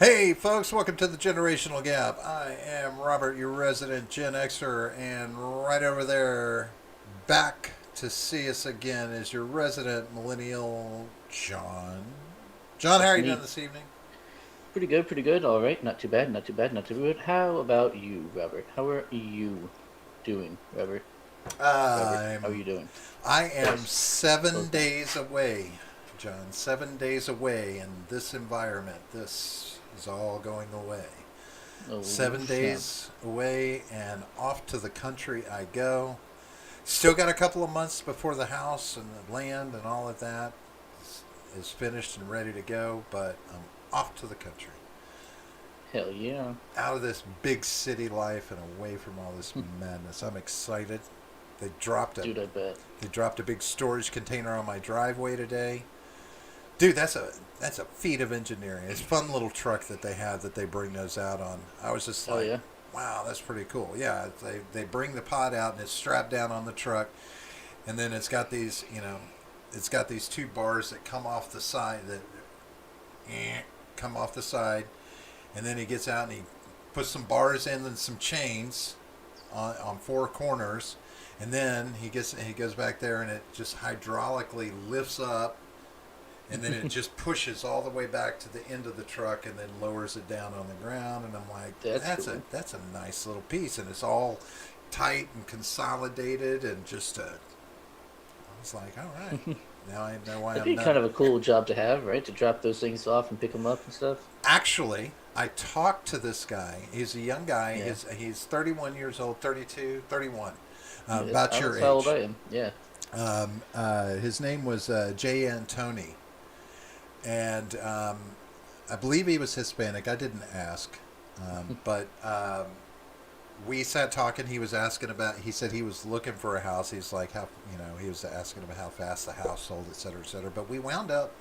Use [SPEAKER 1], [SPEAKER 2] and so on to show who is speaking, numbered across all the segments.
[SPEAKER 1] Hey, folks, welcome to the Generational Gap. I am Robert, your resident Gen Xer, and right over there, back to see us again, is your resident Millennial John. John, how
[SPEAKER 2] That's
[SPEAKER 1] are you doing
[SPEAKER 2] me.
[SPEAKER 1] this evening?
[SPEAKER 2] Pretty good, pretty good. All right, not too bad, not too bad, not too good. How about you, Robert? How are you doing, Robert? Robert, how are
[SPEAKER 1] I'm,
[SPEAKER 2] you doing?
[SPEAKER 1] I am
[SPEAKER 2] Close,
[SPEAKER 1] 7
[SPEAKER 2] close now.
[SPEAKER 1] days away, John. 7 days away in this environment. This is all going away.
[SPEAKER 2] Holy
[SPEAKER 1] 7 days
[SPEAKER 2] smokes!
[SPEAKER 1] away, and off to the country I go. Still got a couple of months before the house and the land and all of that is finished and ready to go, but I'm off to the country.
[SPEAKER 2] Hell yeah,
[SPEAKER 1] Out of this big city life and away from all this madness. I'm excited. They dropped a
[SPEAKER 2] dude. I bet.
[SPEAKER 1] they dropped a big storage container on my driveway today. Dude, that's a feat of engineering. It's a fun little truck that they have that they bring those out on. I was just
[SPEAKER 2] Hell
[SPEAKER 1] like,
[SPEAKER 2] yeah.
[SPEAKER 1] wow, that's pretty cool. Yeah, they bring the pod out and it's strapped down on the truck, and then it's got these two bars that come off the side that come off the side, and then he gets out and he puts some bars in and some chains on four corners, and then he goes back there and it just hydraulically lifts up, and then it just pushes all the way back to the end of the truck and then lowers it down on the ground, and I'm like,
[SPEAKER 2] That's
[SPEAKER 1] that's a
[SPEAKER 2] cool.
[SPEAKER 1] that's a nice little piece, and it's all tight and consolidated, and just I was like, all right, now I know why
[SPEAKER 2] That'd
[SPEAKER 1] I'm
[SPEAKER 2] be
[SPEAKER 1] not.
[SPEAKER 2] kind of a cool job to have, right? To drop those things off and pick them up and stuff.
[SPEAKER 1] Actually, I talked to this guy. He's a young guy.
[SPEAKER 2] Yeah,
[SPEAKER 1] He's 31 years old, 32, 31,
[SPEAKER 2] yeah.
[SPEAKER 1] about your
[SPEAKER 2] That's how old
[SPEAKER 1] age.
[SPEAKER 2] I am. Yeah.
[SPEAKER 1] His name was Jay Antoni, and I believe he was Hispanic. I didn't ask, but we sat talking. He was asking about. He said he was looking for a house. He's like, how he was asking about how fast the house sold, et cetera, et cetera. But we wound up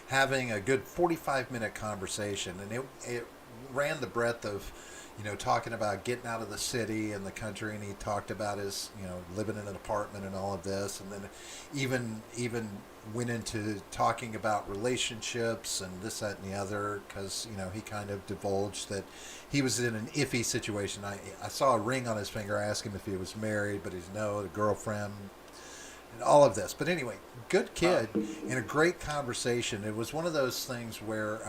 [SPEAKER 1] having a good 45-minute conversation, and it ran the breadth of talking about getting out of the city and the country, and he talked about his living in an apartment and all of this, and then even went into talking about relationships and this, that, and the other, because he kind of divulged that he was in an iffy situation. I saw a ring on his finger. I asked him if he was married, but he's no, the girlfriend, and all of this. But anyway, good
[SPEAKER 2] Wow.
[SPEAKER 1] kid and a great conversation. It was one of those things where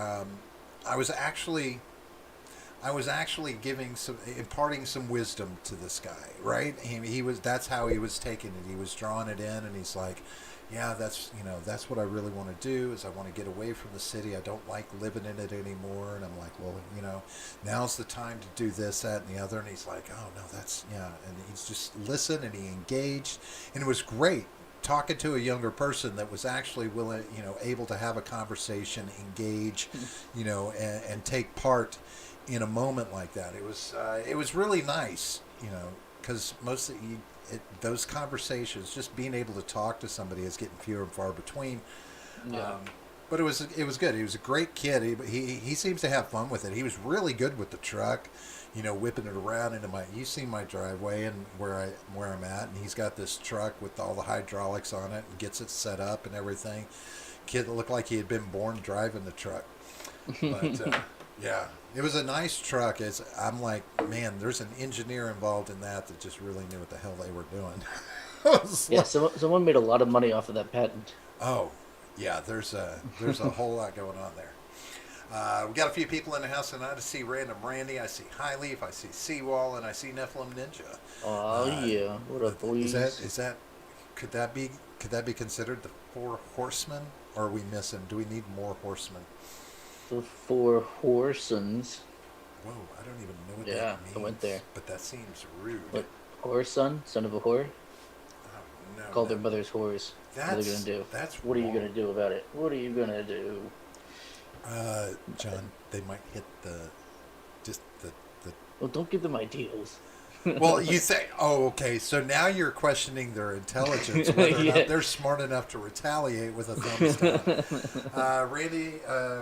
[SPEAKER 1] I was actually I was actually imparting some wisdom to this guy, right? He was that's how he was taking it. He was drawing it in, and he's like, "Yeah, that's what I really want to do. Is I want to get away from the city. I don't like living in it anymore." And I'm like, "Well, now's the time to do this, that, and the other." And he's like, "Oh no, that's yeah." And he's just listened and he engaged, and it was great talking to a younger person that was actually willing, able to have a conversation, engage, and take part in a moment like that. It was really nice, because those conversations, just being able to talk to somebody, is getting fewer and far between.
[SPEAKER 2] Yeah.
[SPEAKER 1] Um, but it was good. He was a great kid. He seems to have fun with it. He was really good with the truck, whipping it around into my. You see my driveway and where I'm at, and he's got this truck with all the hydraulics on it and gets it set up and everything. Kid looked like he had been born driving the truck. But yeah, it was a nice truck. I'm like, man, there's an engineer involved in that just really knew what the hell they were doing. I was
[SPEAKER 2] Yeah.
[SPEAKER 1] like,
[SPEAKER 2] Someone made a lot of money off of that patent.
[SPEAKER 1] oh, yeah, there's a whole lot going on there. We got a few people in the house tonight. I see Random Randy, I see High Leaf, I see Seawall, and I see Nephilim Ninja.
[SPEAKER 2] Oh
[SPEAKER 1] Uh,
[SPEAKER 2] yeah. What up,
[SPEAKER 1] is that
[SPEAKER 2] boys?
[SPEAKER 1] is that could that be could that be considered the four horsemen? Or are we missing? Do we need more horsemen?
[SPEAKER 2] The four Horsons.
[SPEAKER 1] Whoa, I don't even know what that
[SPEAKER 2] Yeah, I went
[SPEAKER 1] means,
[SPEAKER 2] there.
[SPEAKER 1] but that seems rude.
[SPEAKER 2] What? Whore son of a whore?
[SPEAKER 1] Oh no,
[SPEAKER 2] Called their mothers whores. What are they gonna do?
[SPEAKER 1] that's
[SPEAKER 2] What are you
[SPEAKER 1] wrong.
[SPEAKER 2] gonna do about it? What are you gonna do?
[SPEAKER 1] John, they might hit the just the.
[SPEAKER 2] Well, don't give them ideals.
[SPEAKER 1] Well, you say, oh, okay. So now you're questioning their intelligence, whether or not
[SPEAKER 2] Yeah.
[SPEAKER 1] they're smart enough to retaliate with a thumbs down. Randy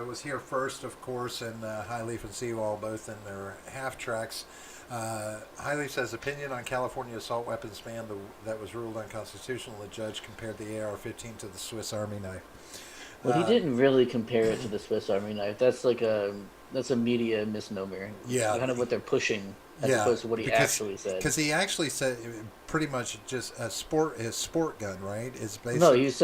[SPEAKER 1] was here first, of course, and Highleaf and Seawall both in their half tracks. Highleaf says opinion on California assault weapons ban that was ruled unconstitutional. The judge compared the AR-15 to the Swiss Army knife.
[SPEAKER 2] Well, he didn't really compare it to the Swiss Army knife. That's a media misnomer. It's
[SPEAKER 1] Yeah,
[SPEAKER 2] kind of what they're pushing as
[SPEAKER 1] yeah,
[SPEAKER 2] opposed to what he
[SPEAKER 1] because
[SPEAKER 2] actually said.
[SPEAKER 1] he actually said pretty much just his sport gun, right? Is
[SPEAKER 2] No,
[SPEAKER 1] basic.
[SPEAKER 2] he's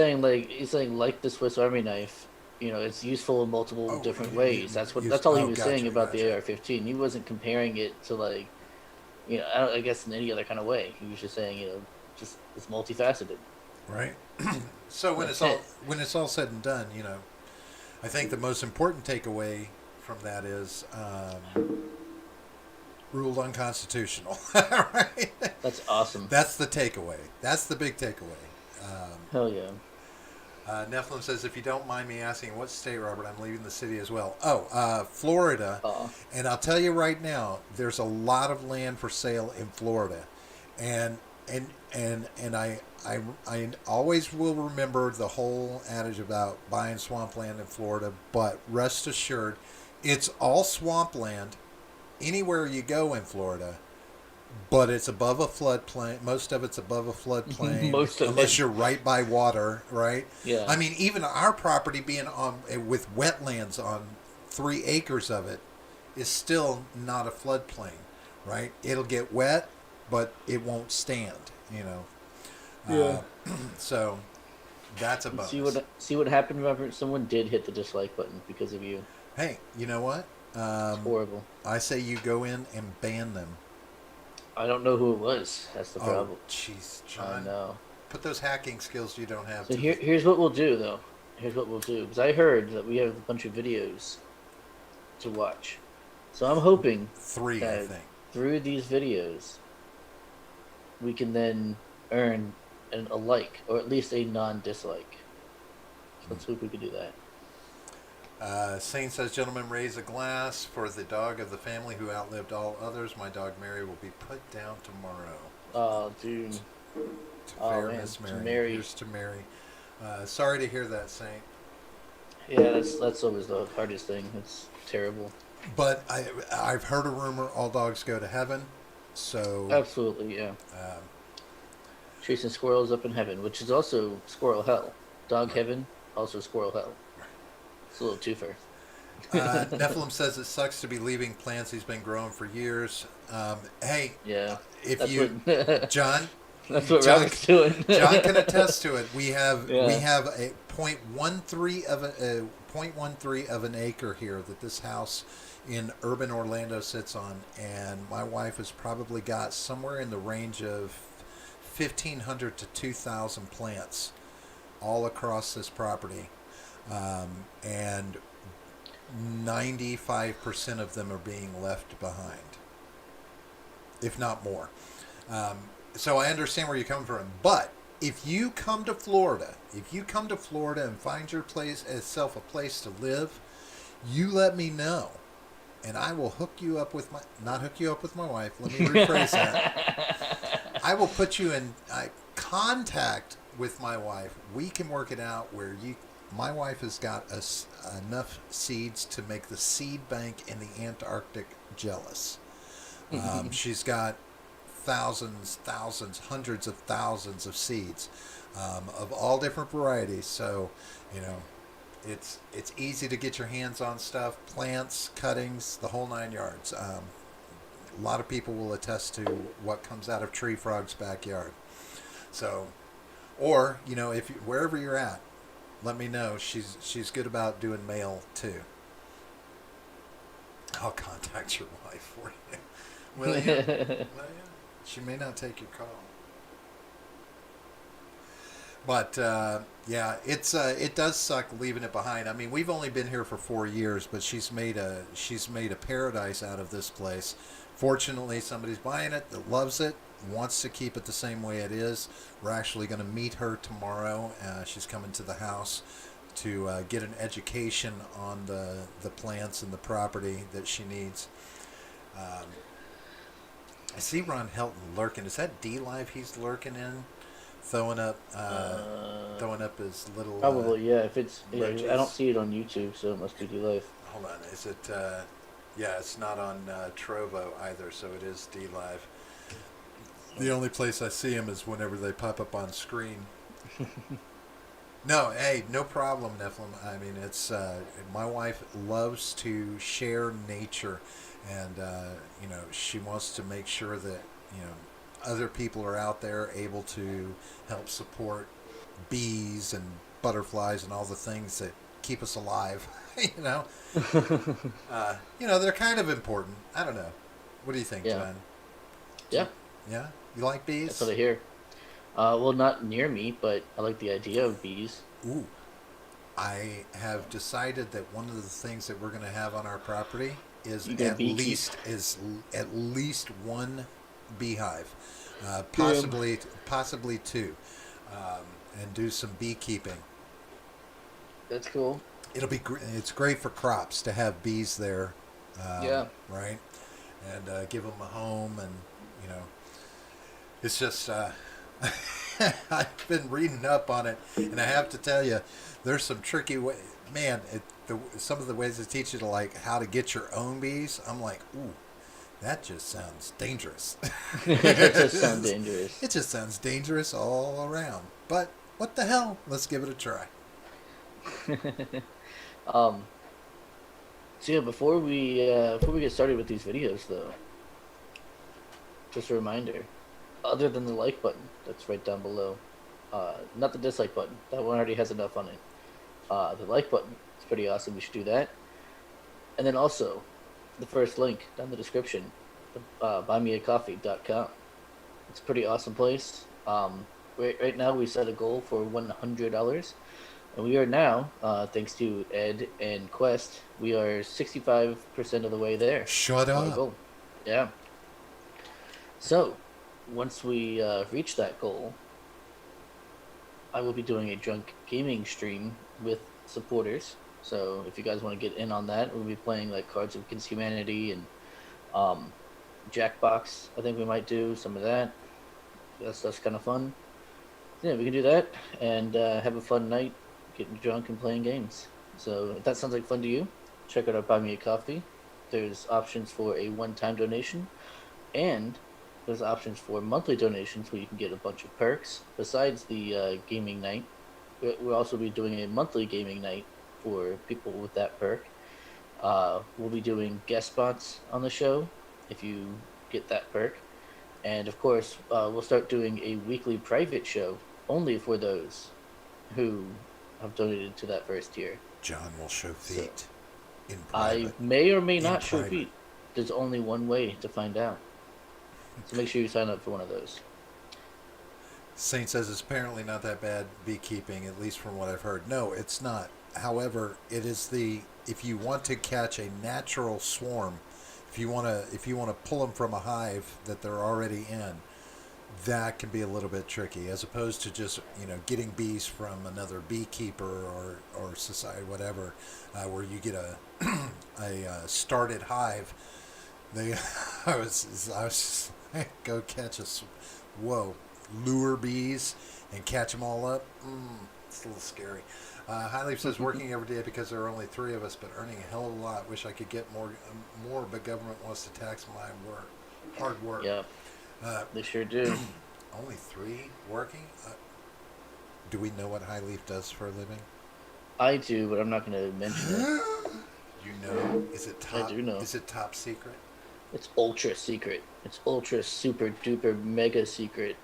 [SPEAKER 2] saying like the Swiss Army knife, it's useful in multiple
[SPEAKER 1] Oh,
[SPEAKER 2] different ways. That's all he
[SPEAKER 1] oh,
[SPEAKER 2] was saying
[SPEAKER 1] gotcha,
[SPEAKER 2] about the
[SPEAKER 1] gotcha.
[SPEAKER 2] AR-15. He wasn't comparing it to like, I guess in any other kind of way. He was just saying, just it's multifaceted.
[SPEAKER 1] Right. So
[SPEAKER 2] That's it.
[SPEAKER 1] when it's all said and done, I think the most important takeaway from that is ruled unconstitutional. Right.
[SPEAKER 2] That's awesome.
[SPEAKER 1] That's the takeaway. That's the big takeaway.
[SPEAKER 2] Hell yeah.
[SPEAKER 1] Nephilim says, if you don't mind me asking, what state, Robert? I'm leaving the city as well. Oh, Florida.
[SPEAKER 2] Aw.
[SPEAKER 1] And I'll tell you right now, there's a lot of land for sale in Florida, and I always will remember the whole adage about buying swampland in Florida. But rest assured, it's all swampland anywhere you go in Florida. But it's above a floodplain. Most of it's above a floodplain,
[SPEAKER 2] Most of
[SPEAKER 1] unless
[SPEAKER 2] it.
[SPEAKER 1] you're right by water, right?
[SPEAKER 2] Yeah.
[SPEAKER 1] I mean, even our property being on with wetlands on 3 acres of it is still not a floodplain, right? It'll get wet, but it won't stand.
[SPEAKER 2] Yeah.
[SPEAKER 1] So that's a bonus.
[SPEAKER 2] See what happened, Robert? Someone did hit the dislike button because of you.
[SPEAKER 1] Hey, you know what?
[SPEAKER 2] It's horrible.
[SPEAKER 1] I say you go in and ban them.
[SPEAKER 2] I don't know who it was. That's the
[SPEAKER 1] Oh,
[SPEAKER 2] problem.
[SPEAKER 1] jeez,
[SPEAKER 2] I
[SPEAKER 1] John.
[SPEAKER 2] know.
[SPEAKER 1] Put those hacking skills you don't have
[SPEAKER 2] So
[SPEAKER 1] to.
[SPEAKER 2] here's what we'll do, though. Here's what we'll do. Because I heard that we have a bunch of videos to watch. So I'm hoping
[SPEAKER 1] 3, I
[SPEAKER 2] that
[SPEAKER 1] think.
[SPEAKER 2] through these videos, we can then earn a like, or at least a non-dislike. So let's hope we can do that.
[SPEAKER 1] Saint says, gentlemen, raise a glass for the dog of the family who outlived all others. My dog Mary will be put down tomorrow.
[SPEAKER 2] Oh, dude.
[SPEAKER 1] To
[SPEAKER 2] Oh,
[SPEAKER 1] fair
[SPEAKER 2] man.
[SPEAKER 1] Miss
[SPEAKER 2] To
[SPEAKER 1] Mary.
[SPEAKER 2] Mary.
[SPEAKER 1] Here's to Mary. Sorry to hear that, Saint.
[SPEAKER 2] Yeah, that's always the hardest thing. It's terrible.
[SPEAKER 1] But I've heard a rumor all dogs go to heaven. So
[SPEAKER 2] Absolutely, yeah.
[SPEAKER 1] um,
[SPEAKER 2] Chasing squirrels up in heaven, which is also squirrel hell. Dog heaven, also squirrel hell. It's a little toofer.
[SPEAKER 1] Nephilim says it sucks to be leaving plants he's been growing for years. Hey,
[SPEAKER 2] Yeah,
[SPEAKER 1] if
[SPEAKER 2] that's
[SPEAKER 1] you,
[SPEAKER 2] what
[SPEAKER 1] John,
[SPEAKER 2] that's what
[SPEAKER 1] John,
[SPEAKER 2] Robert's doing.
[SPEAKER 1] John can attest to it. We have
[SPEAKER 2] Yeah.
[SPEAKER 1] a .13 of an acre here that this house in urban Orlando sits on, and my wife has probably got somewhere in the range of 1,500 to 2,000 plants all across this property, and 95% of them are being left behind, if not more. So I understand where you're coming from, but if you come to Florida, and find yourself a place to live, you let me know, and I will hook you up with not hook you up with my wife. Let me rephrase that. I will put you in contact with my wife. We can work it out where my wife has got enough seeds to make the seed bank in the Antarctic jealous. She's got thousands, hundreds of thousands of seeds of all different varieties. So, it's easy to get your hands on stuff, plants, cuttings, the whole 9 yards. A lot of people will attest to what comes out of Tree Frog's backyard. So, or if wherever you're at, let me know. She's good about doing mail too. I'll contact your wife for you. Will you? Will you? She may not take your call. But yeah, it does suck leaving it behind. I mean, we've only been here for 4 years, but she's made a paradise out of this place. Fortunately, somebody's buying it that loves it, wants to keep it the same way it is. We're actually going to meet her tomorrow. She's coming to the house to get an education on the plants and the property that she needs. I see Ron Helton lurking. Is that D Live he's lurking in? Throwing up his little.
[SPEAKER 2] Probably, yeah. If it's, I
[SPEAKER 1] wedges.
[SPEAKER 2] don't see it on YouTube, so it must be D-Live.
[SPEAKER 1] Hold on, is it? Yeah, it's not on Trovo either, so it is D Live. The only place I see him is whenever they pop up on screen. No, hey, no problem, Nephilim. I mean, it's my wife loves to share nature, and she wants to make sure that other people are out there able to help support bees and butterflies and all the things that keep us alive. you know, they're kind of important. I don't know. What do you think,
[SPEAKER 2] Yeah,
[SPEAKER 1] John? Do
[SPEAKER 2] yeah,
[SPEAKER 1] you, yeah, you like
[SPEAKER 2] that's what I
[SPEAKER 1] bees?
[SPEAKER 2] hear. Well, not near me, but I like the idea of bees.
[SPEAKER 1] Ooh, I have decided that one of the things that we're going to have on our property is
[SPEAKER 2] You gonna beekeep?
[SPEAKER 1] at least one beehive,
[SPEAKER 2] Damn.
[SPEAKER 1] possibly two, um, and do some beekeeping.
[SPEAKER 2] That's cool.
[SPEAKER 1] It's great for crops to have bees there,
[SPEAKER 2] Yeah.
[SPEAKER 1] right? And give them a home, and you know, it's just I've been reading up on it, and I have to tell you, there's some tricky way. Man, some of the ways they teach you to like how to get your own bees. I'm like, ooh, that just sounds dangerous.
[SPEAKER 2] It does sound dangerous.
[SPEAKER 1] It just sounds dangerous all around. But what the hell? Let's give it a try.
[SPEAKER 2] um. So yeah, before we get started with these videos, though, just a reminder: other than the like button that's right down below, not the dislike button. That one already has enough on it. The like button is pretty awesome. You should do that. And then also, the first link down the description, buymeacoffee.com. It's a pretty awesome place. Right now we set a goal for $100, and we are now, thanks to Ed and Quest, we are 65% of the way there
[SPEAKER 1] Shut
[SPEAKER 2] to our
[SPEAKER 1] up.
[SPEAKER 2] goal. Yeah. So, once we reach that goal, I will be doing a drunk gaming stream with supporters. So if you guys want to get in on that, we'll be playing like Cards Against Humanity and um, Jackbox. I think we might do some of that. That's kind of fun. Yeah, we can do that and have a fun night, getting drunk and playing games. So if that sounds like fun to you, check out our Buy Me a Coffee. There's options for a one-time donation, and there's options for monthly donations where you can get a bunch of perks besides the gaming night. We'll also be doing a monthly gaming night for people with that perk. We'll be doing guest spots on the show if you get that perk. And of course, we'll start doing a weekly private show only for those who have donated to that first tier.
[SPEAKER 1] John will show
[SPEAKER 2] So
[SPEAKER 1] feet in
[SPEAKER 2] I
[SPEAKER 1] private.
[SPEAKER 2] may or may
[SPEAKER 1] In
[SPEAKER 2] not show
[SPEAKER 1] private.
[SPEAKER 2] feet. There's only one way to find out. So make sure you sign up for one of those.
[SPEAKER 1] Saint says it's apparently not that bad beekeeping, at least from what I've heard. No, it's not. However, it is if you want to catch a natural swarm, if you want to pull them from a hive that they're already in, that can be a little bit tricky, as opposed to just getting bees from another beekeeper or society, whatever, where you get a started hive. They I was go catch whoa, lure bees and catch them all up. It's a little scary. Highleaf says working every day because there are only three of us, but earning a hell of a lot. Wish I could get more, but government wants to tax my hard work.
[SPEAKER 2] Yep,
[SPEAKER 1] Uh,
[SPEAKER 2] they sure do.
[SPEAKER 1] only three working. Do we know what Highleaf does for a living?
[SPEAKER 2] I do, but I'm not going to mention it.
[SPEAKER 1] You know? Is it
[SPEAKER 2] I
[SPEAKER 1] top?
[SPEAKER 2] do know.
[SPEAKER 1] Is it top secret?
[SPEAKER 2] It's ultra secret. It's ultra super duper mega secret.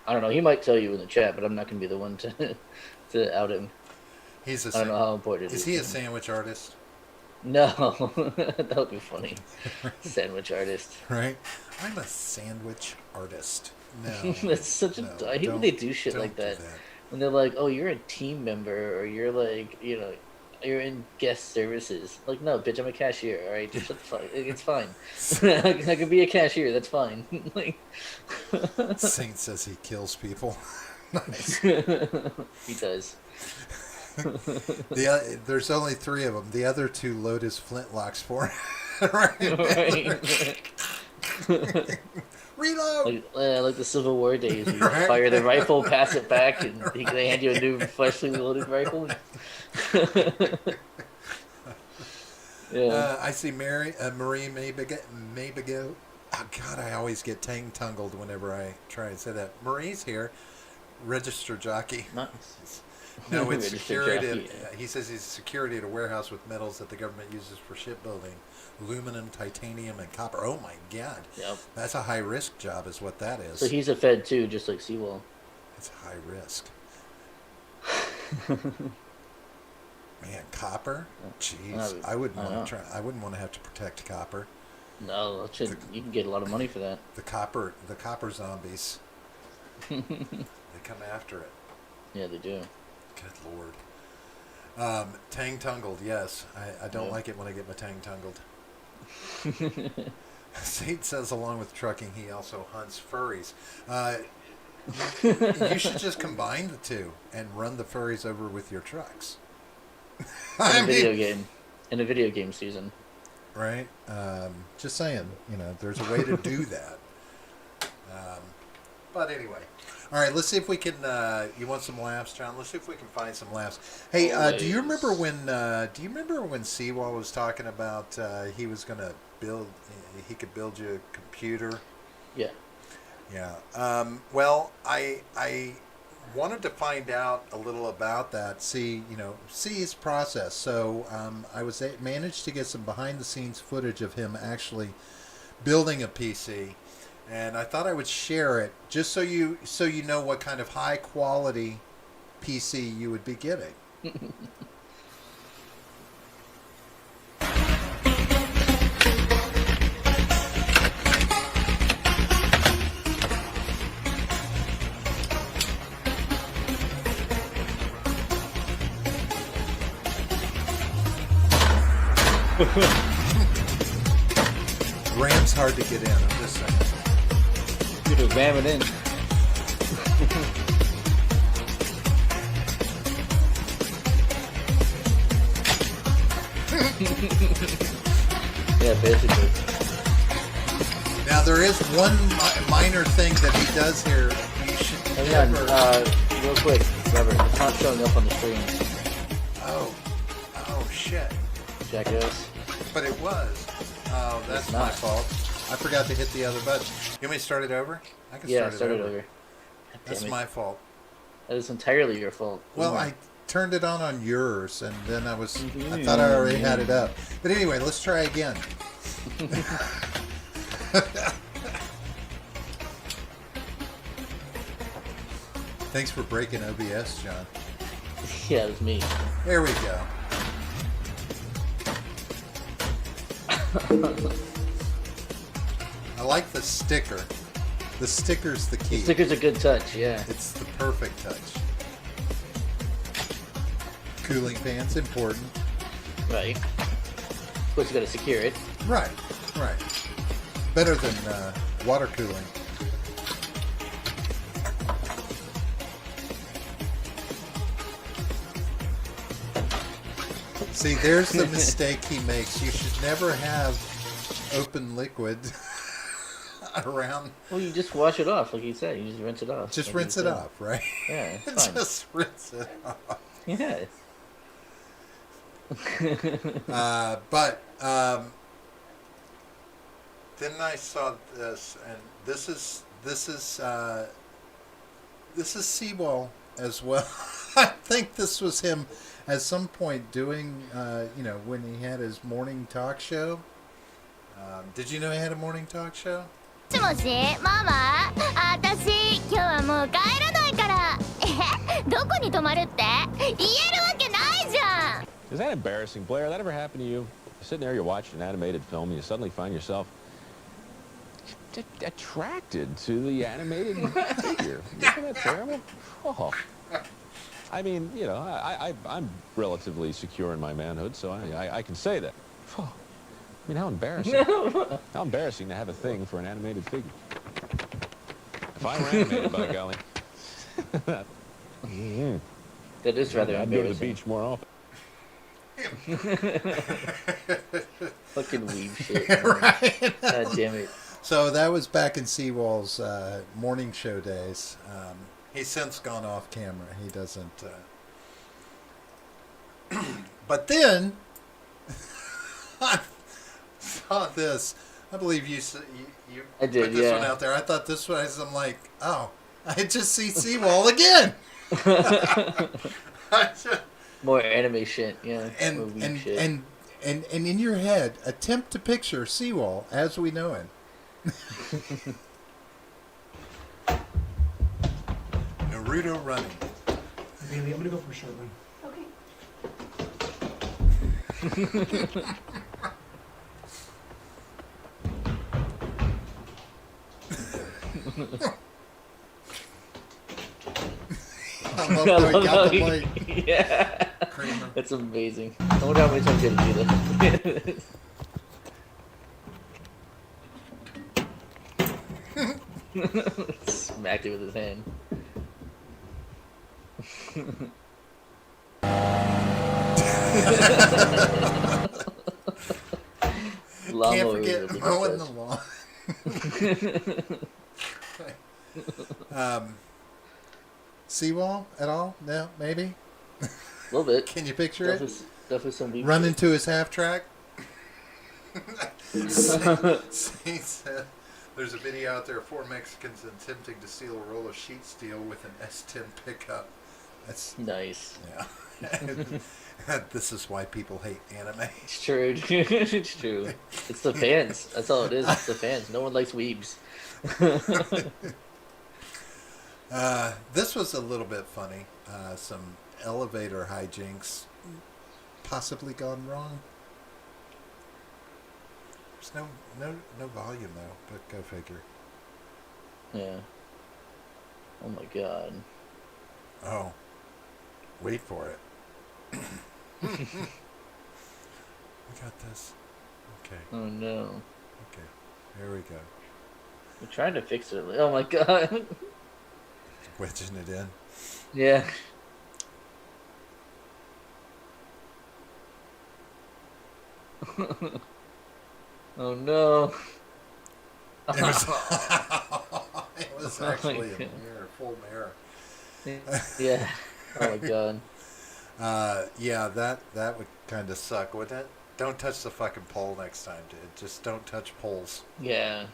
[SPEAKER 2] I don't know. He might tell you in the chat, but I'm not going to be the one to to out him.
[SPEAKER 1] He's a.
[SPEAKER 2] I don't know how important it
[SPEAKER 1] Is
[SPEAKER 2] is
[SPEAKER 1] he
[SPEAKER 2] to
[SPEAKER 1] a
[SPEAKER 2] him.
[SPEAKER 1] sandwich artist?
[SPEAKER 2] No, that would be funny. Sandwich artist.
[SPEAKER 1] Right? I'm a sandwich artist. No,
[SPEAKER 2] That's such a.
[SPEAKER 1] no,
[SPEAKER 2] I hate when they do shit like
[SPEAKER 1] don't do
[SPEAKER 2] that.
[SPEAKER 1] that.
[SPEAKER 2] When they're like, "Oh, you're a team member," or "You're like, you're in guest services." Like, no, bitch, I'm a cashier. All right, just shut the fuck. It's fine. I can be a cashier. That's fine. Like,
[SPEAKER 1] Saint says he kills people. Nice.
[SPEAKER 2] he does.
[SPEAKER 1] There's only three of them. The other two load his flintlocks for him. Right?
[SPEAKER 2] Right.
[SPEAKER 1] Reload.
[SPEAKER 2] Like the Civil War days, you
[SPEAKER 1] Right?
[SPEAKER 2] fire the rifle, pass it back, and they hand you a new freshly loaded rifle. Yeah.
[SPEAKER 1] I see Marie Maybigo. Oh God, I always get tangled whenever I try and say that. Marie's here, register jockey.
[SPEAKER 2] Nice.
[SPEAKER 1] No, it's
[SPEAKER 2] Registered
[SPEAKER 1] security.
[SPEAKER 2] jockey, yeah.
[SPEAKER 1] He says he's security at a warehouse with metals that the government uses for shipbuilding. Aluminum, titanium, and copper. Oh my God.
[SPEAKER 2] Yep.
[SPEAKER 1] That's a high risk job is what that is.
[SPEAKER 2] So he's a Fed too, just like Seawall.
[SPEAKER 1] It's high risk. Man, copper? Jeez. I wouldn't want to try. I wouldn't want to have to protect copper.
[SPEAKER 2] No, you can get a lot of money for that.
[SPEAKER 1] The copper zombies. They come after it.
[SPEAKER 2] Yeah, they do.
[SPEAKER 1] Good Lord. Tang tungled, yes. I don't like it when I get my tang tungled. Saint says along with trucking, he also hunts furries. You should just combine the two and run the furries over with your trucks.
[SPEAKER 2] In a video game season.
[SPEAKER 1] Right? Just saying, there's a way to do that. But anyway. All right, let's see if we can. You want some laughs, John? Let's see if we can find some laughs. Hey, do you remember when Seawall was talking about he was going to he could build you a computer?
[SPEAKER 2] Yeah.
[SPEAKER 1] Yeah. Well, I wanted to find out a little about that. See his process. So I managed to get some behind the scenes footage of him actually building a PC. And I thought I would share it just so you know what kind of high quality PC you would be getting. RAM's hard to get in, I'm just saying.
[SPEAKER 2] You could ram it in. Yeah, basically.
[SPEAKER 1] Now there is one minor thing that he does here. You should
[SPEAKER 2] Hang on, real quick, Robert. It's not showing up on the screen.
[SPEAKER 1] Oh shit.
[SPEAKER 2] Jackass.
[SPEAKER 1] But it was. Oh, that's my fault. I forgot to hit the other button. You want me to start it over? I can start it over. That's my fault.
[SPEAKER 2] That is entirely your fault.
[SPEAKER 1] Well, I turned it on yours, and then I thought I already had it up. But anyway, let's try again. Thanks for breaking OBS, John.
[SPEAKER 2] Yeah, it was me.
[SPEAKER 1] There we go. I like the sticker. The sticker's the key.
[SPEAKER 2] The sticker's a good touch, yeah.
[SPEAKER 1] It's the perfect touch. Cooling fan's important.
[SPEAKER 2] Right. Of course, you got to secure it.
[SPEAKER 1] Right. Better than water cooling. See, there's the mistake he makes. You should never have open liquid around.
[SPEAKER 2] Well, you just wash it off, like you said. You just rinse it off.
[SPEAKER 1] Just rinse it off, right?
[SPEAKER 2] Yeah, it's fine.
[SPEAKER 1] Just rinse it off.
[SPEAKER 2] Yeah.
[SPEAKER 1] But then I saw this, and this is Seawall as well. I think this was him at some point doing, when he had his morning talk show. Did you know he had a morning talk show?
[SPEAKER 3] もしもし、ママ、私今日はもう帰らないから。どこに泊まるって？言えるわけないじゃん。
[SPEAKER 4] Is that embarrassing, Blair? That ever happened to you? You're sitting there, you're watching an animated film, and you suddenly find yourself attracted to the animated figure. Isn't that terrible? Oh. I mean, I'm relatively secure in my manhood, so I can say that. Oh. I mean, how embarrassing. How embarrassing to have a thing for an animated figure. If I were animated, by golly.
[SPEAKER 2] That is rather
[SPEAKER 4] I'd go to the
[SPEAKER 2] embarrassing.
[SPEAKER 4] beach more often.
[SPEAKER 2] Fucking weeb shit.
[SPEAKER 1] Right.
[SPEAKER 2] God damn it.
[SPEAKER 1] So that was back in Seawall's morning show days. He's since gone off camera. He doesn't. But then I saw this. I believe you
[SPEAKER 2] I did,
[SPEAKER 1] put this one out there. I thought this was. I'm like, oh, I just see Seawall again.
[SPEAKER 2] More anime shit, yeah. More
[SPEAKER 1] and
[SPEAKER 2] weeb
[SPEAKER 1] and,
[SPEAKER 2] shit.
[SPEAKER 1] and in your head, attempt to picture Seawall as we know him. Naruto running.
[SPEAKER 5] Bailey, I'm gonna go for a short one.
[SPEAKER 1] I love how he got the light.
[SPEAKER 2] Yeah.
[SPEAKER 1] Kramer.
[SPEAKER 2] That's amazing. I wonder how many times you have to do that. Smacked it with his hand.
[SPEAKER 1] Can't
[SPEAKER 2] Lawnmower
[SPEAKER 1] forget
[SPEAKER 2] is a
[SPEAKER 1] mowing the
[SPEAKER 2] success.
[SPEAKER 1] lawn. Seawall at all? No, maybe.
[SPEAKER 2] A little bit.
[SPEAKER 1] Can you picture
[SPEAKER 2] Definitely, definitely some weeb
[SPEAKER 1] Run
[SPEAKER 2] shit.
[SPEAKER 1] into his half track. Saint said, there's a video out there of 4 Mexicans attempting to steal a roll of sheet steel with an S10 pickup. That's
[SPEAKER 2] Nice.
[SPEAKER 1] yeah. This is why people hate anime.
[SPEAKER 2] It's true. It's true. It's the fans. That's all it is. It's the fans. No one likes weebs.
[SPEAKER 1] This was a little bit funny. Some elevator hijinks possibly gone wrong. There's no volume though, but go figure.
[SPEAKER 2] Yeah. Oh my god.
[SPEAKER 1] Oh, wait for it. We got this. Okay,
[SPEAKER 2] Oh no.
[SPEAKER 1] okay. Here we go.
[SPEAKER 2] We're trying to fix it. Oh my god.
[SPEAKER 1] Wedging it in.
[SPEAKER 2] Yeah. Oh no.
[SPEAKER 1] It was, it was
[SPEAKER 2] Oh my
[SPEAKER 1] actually a
[SPEAKER 2] God.
[SPEAKER 1] mirror, full mirror.
[SPEAKER 2] Yeah. Oh my god.
[SPEAKER 1] Yeah, that would kind of suck, wouldn't it? Don't touch the fucking pole next time, dude. Just don't touch poles.
[SPEAKER 2] Yeah.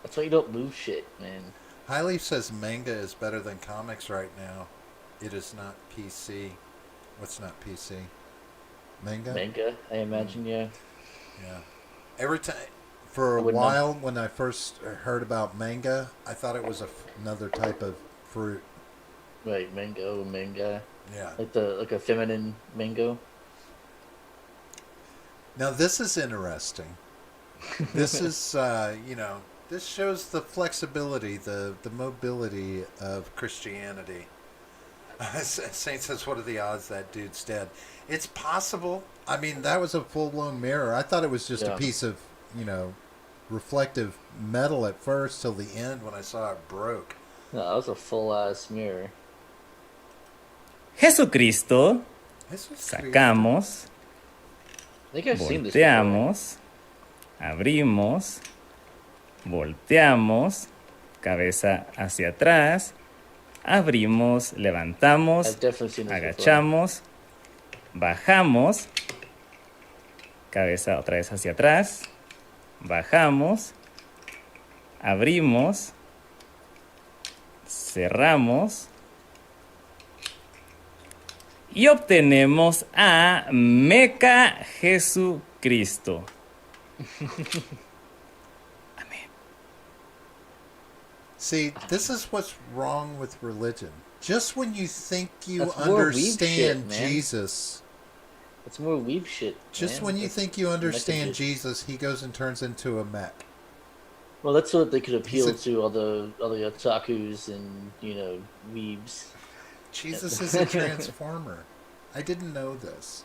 [SPEAKER 2] That's why you don't move shit, man.
[SPEAKER 1] Highleaf says manga is better than comics right now. It is not PC. What's not PC? Manga?
[SPEAKER 2] Manga, I imagine, yeah.
[SPEAKER 1] Yeah. Every time, for
[SPEAKER 2] I
[SPEAKER 1] a
[SPEAKER 2] wouldn't
[SPEAKER 1] while, when I first heard about manga, I thought it was another type of fruit.
[SPEAKER 2] Right, mango, manga.
[SPEAKER 1] Yeah.
[SPEAKER 2] Like a feminine mango.
[SPEAKER 1] Now this is interesting. This is, this shows the flexibility, the mobility of Christianity. Saint says, what are the odds that dude's dead? It's possible. I mean, that was a full-blown mirror. I thought it was just a piece of, reflective metal at first till the end when I saw it broke.
[SPEAKER 2] No, that was a full-ass mirror.
[SPEAKER 6] Jesucristo,
[SPEAKER 1] This was
[SPEAKER 6] sacamos,
[SPEAKER 2] I think I've seen this before.
[SPEAKER 6] volteamos, abrimos, volteamos, cabeza hacia atrás, abrimos, levantamos,
[SPEAKER 2] I've definitely seen this
[SPEAKER 6] agachamos, bajamos, cabeza otra vez hacia atrás, bajamos, abrimos, cerramos y obtenemos a Meca Jesucristo. Amén.
[SPEAKER 1] See, this is what's wrong with religion. Just when you think you
[SPEAKER 2] That's more weeb
[SPEAKER 1] understand
[SPEAKER 2] shit, man.
[SPEAKER 1] Jesus,
[SPEAKER 2] It's more weeb shit.
[SPEAKER 1] just
[SPEAKER 2] man.
[SPEAKER 1] when you
[SPEAKER 2] It's
[SPEAKER 1] think you understand
[SPEAKER 2] messages.
[SPEAKER 1] Jesus, he goes and turns into a mech.
[SPEAKER 2] Well, that's what they could appeal
[SPEAKER 1] He's
[SPEAKER 2] to all the otakus and weebs.
[SPEAKER 1] Jesus is a transformer. I didn't know this.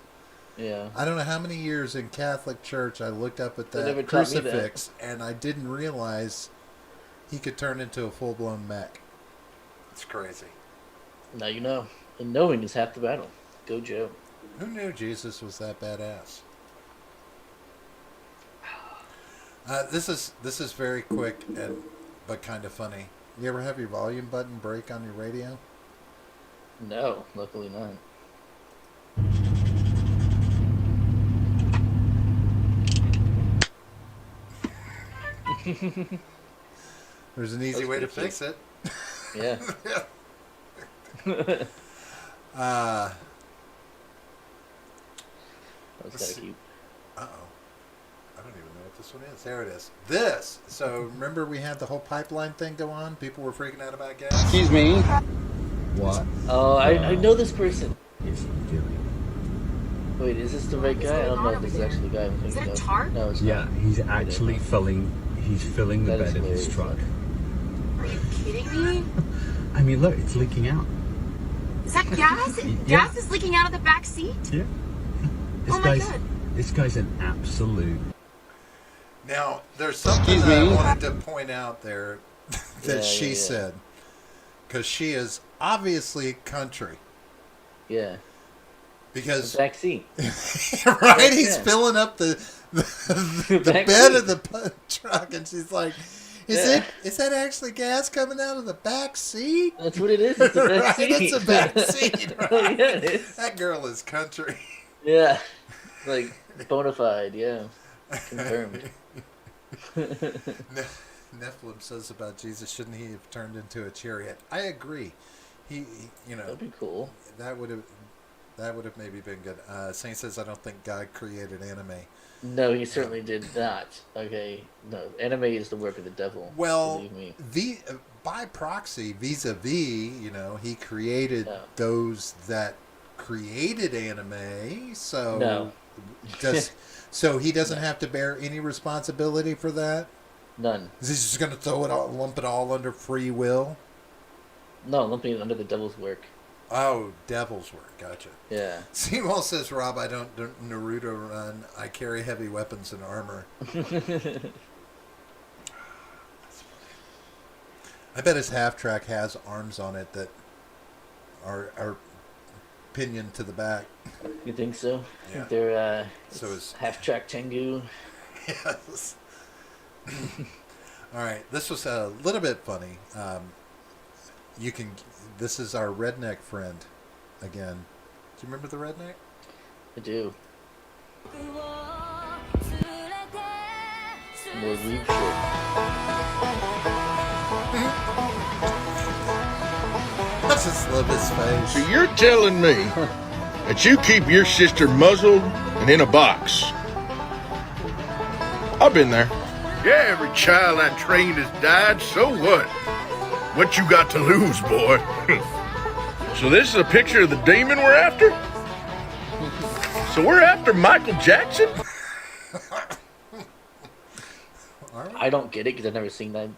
[SPEAKER 2] Yeah.
[SPEAKER 1] I don't know how many years in Catholic Church I looked up at
[SPEAKER 2] They never
[SPEAKER 1] that
[SPEAKER 2] taught me that.
[SPEAKER 1] crucifix and I didn't realize he could turn into a full-blown mech. It's crazy.
[SPEAKER 2] Now you know. And knowing is half the battle. Go Joe.
[SPEAKER 1] Who knew Jesus was that badass? This is very quick but kind of funny. You ever have your volume button break on your radio?
[SPEAKER 2] No, luckily not.
[SPEAKER 1] There's an easy
[SPEAKER 2] That's
[SPEAKER 1] way to
[SPEAKER 2] pretty
[SPEAKER 1] fix it.
[SPEAKER 2] Yeah. That was kind of cute.
[SPEAKER 1] Uh-oh. I don't even know what this one is. There it is. This. So remember we had the whole pipeline thing go on? People were freaking out about gas?
[SPEAKER 7] Excuse me. What?
[SPEAKER 2] Oh, I know this person.
[SPEAKER 7] Is he doing?
[SPEAKER 2] Wait, is this the right guy? I don't know if this is actually the guy I'm thinking of. No, it's
[SPEAKER 7] Yeah,
[SPEAKER 2] not.
[SPEAKER 7] he's actually filling the
[SPEAKER 2] That is
[SPEAKER 7] bed of his
[SPEAKER 2] hilarious.
[SPEAKER 7] truck.
[SPEAKER 8] Are you kidding me?
[SPEAKER 7] I mean, look, it's leaking out.
[SPEAKER 8] Is that gas?
[SPEAKER 7] Yeah.
[SPEAKER 8] Gas is leaking out of the back seat?
[SPEAKER 7] Yeah.
[SPEAKER 8] Oh my God.
[SPEAKER 7] This guy's an absolute.
[SPEAKER 1] Now, there's something
[SPEAKER 7] Excuse
[SPEAKER 1] that I
[SPEAKER 7] me.
[SPEAKER 1] wanted to point out there that
[SPEAKER 2] Yeah,
[SPEAKER 1] she
[SPEAKER 2] yeah.
[SPEAKER 1] said. Because she is obviously country.
[SPEAKER 2] Yeah.
[SPEAKER 1] Because,
[SPEAKER 2] Back seat.
[SPEAKER 1] right, he's
[SPEAKER 2] Yeah.
[SPEAKER 1] filling up the
[SPEAKER 2] Back
[SPEAKER 1] bed
[SPEAKER 2] seat.
[SPEAKER 1] of the truck, and she's like,
[SPEAKER 2] Yeah.
[SPEAKER 1] is that actually gas coming out of the back seat?
[SPEAKER 2] That's what it is. It's a back
[SPEAKER 1] Right,
[SPEAKER 2] seat.
[SPEAKER 1] it's a back seat, right?
[SPEAKER 2] Yeah, it is.
[SPEAKER 1] That girl is country.
[SPEAKER 2] Yeah. Like, bona fide, yeah. Confirmed.
[SPEAKER 1] Nephilim says about Jesus, shouldn't he have turned into a chariot? I agree. He you know,
[SPEAKER 2] That'd be cool.
[SPEAKER 1] that would have maybe been good. Saint says, I don't think God created anime.
[SPEAKER 2] No, he certainly did not. Okay. No, anime is the work of the devil.
[SPEAKER 1] Well,
[SPEAKER 2] Believe me.
[SPEAKER 1] by proxy, vis-a-vis, you know, he created
[SPEAKER 2] No.
[SPEAKER 1] those that created anime. So
[SPEAKER 2] No.
[SPEAKER 1] so he doesn't have to bear any responsibility for that.
[SPEAKER 2] None.
[SPEAKER 1] Is he just going to lump it all under free will?
[SPEAKER 2] No, lumping it under the devil's work.
[SPEAKER 1] Oh, devil's work. Gotcha.
[SPEAKER 2] Yeah.
[SPEAKER 1] Seawall says, Rob, I don't Naruto run. I carry heavy weapons and armor. I bet his half track has arms on it that are pinioned to the back.
[SPEAKER 2] You think so?
[SPEAKER 1] Yeah.
[SPEAKER 2] They're
[SPEAKER 1] So is
[SPEAKER 2] half-track Tengu.
[SPEAKER 1] yes. All right, this was a little bit funny. This is our redneck friend again. Do you remember the redneck?
[SPEAKER 2] I do. More weed shit.
[SPEAKER 1] I just love his face.
[SPEAKER 9] So you're telling me that you keep your sister muzzled and in a box? I've been there. Yeah, every child I trained has died, so what? What you got to lose, boy? So this is a picture of the demon we're after? So we're after Michael Jackson?
[SPEAKER 2] I don't get it because I've never seen that